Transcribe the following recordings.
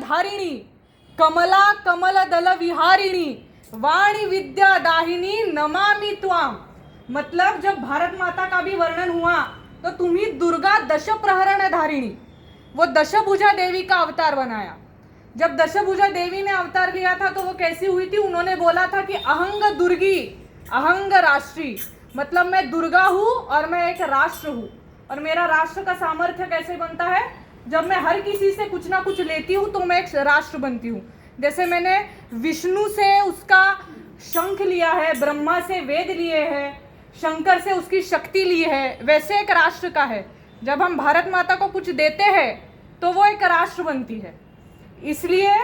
धारिणी कमला कमल दल विहारिणी वाणी विद्या दाहिनी नमामि त्वाम। मतलब जब भारत माता का भी वर्णन हुआ तो तुम्ही दुर्गा दश प्रहरण धारिणी, वो दशभुजा देवी का अवतार बनाया। जब दशभुजा देवी ने अवतार लिया था तो वो कैसी हुई थी? उन्होंने बोला था कि अहंग दुर्गी अहंग राष्ट्री, मतलब मैं दुर्गा हूँ और मैं एक राष्ट्र हूँ। और मेरा राष्ट्र का सामर्थ्य कैसे बनता है? जब मैं हर किसी से कुछ ना कुछ लेती हूँ तो मैं एक राष्ट्र बनती हूँ। जैसे मैंने विष्णु से उसका शंख लिया है, ब्रह्मा से वेद लिए हैं, शंकर से उसकी शक्ति ली है, वैसे एक राष्ट्र का है। जब हम भारत माता को कुछ देते हैं तो वो एक राष्ट्र बनती है। इसलिए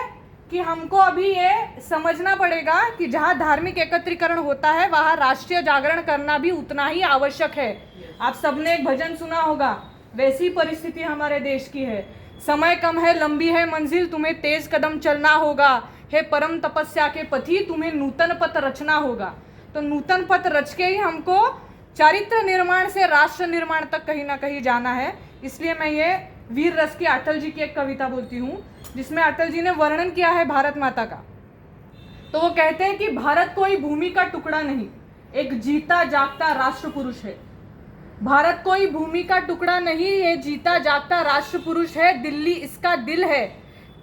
कि हमको अभी ये समझना पड़ेगा कि जहाँ धार्मिक एकत्रीकरण होता है वहाँ राष्ट्रीय जागरण करना भी उतना ही आवश्यक है। आप सबने एक भजन सुना होगा, वैसी परिस्थिति हमारे देश की है। समय कम है लंबी है मंजिल, तुम्हें तेज कदम चलना होगा, हे परम तपस्या के पथी तुम्हें नूतन पथ रचना होगा। तो नूतन पथ रच के ही हमको चारित्र निर्माण से राष्ट्र निर्माण तक कहीं ना कहीं जाना है। इसलिए मैं ये वीर रस की अटल जी की एक कविता बोलती हूँ जिसमें अटल जी ने वर्णन किया है भारत माता का। तो वो कहते हैं कि भारत कोई भूमि का टुकड़ा नहीं, एक जीता जागता राष्ट्र पुरुष है। भारत कोई भूमि का टुकड़ा नहीं, ये जीता जागता राष्ट्र पुरुष है। दिल्ली इसका दिल है,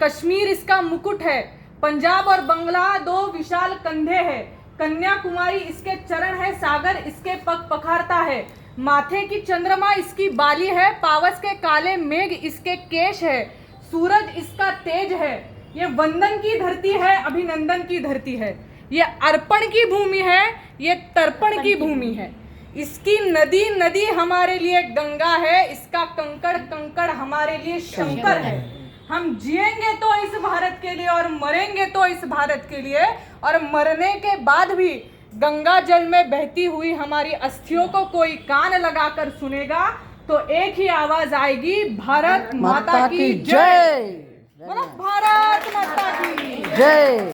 कश्मीर इसका मुकुट है, पंजाब और बंगला दो विशाल कंधे हैं, कन्याकुमारी इसके चरण है, सागर इसके पग पखारता है, माथे की चंद्रमा इसकी बाली है, पावस के काले मेघ इसके केश है, सूरज इसका तेज है। ये वंदन की धरती है, अभिनंदन की धरती है, ये अर्पण की भूमि है, ये तर्पण की भूमि है। इसकी नदी नदी हमारे लिए गंगा है, इसका कंकड़ कंकड़ हमारे लिए शंकर है। हम जिएंगे तो इस भारत के लिए और मरेंगे तो इस भारत के लिए, और मरने के बाद भी गंगा जल में बहती हुई हमारी अस्थियों को कोई कान लगाकर सुनेगा तो एक ही आवाज आएगी, भारत माता की जय। बोलो भारत माता की जय।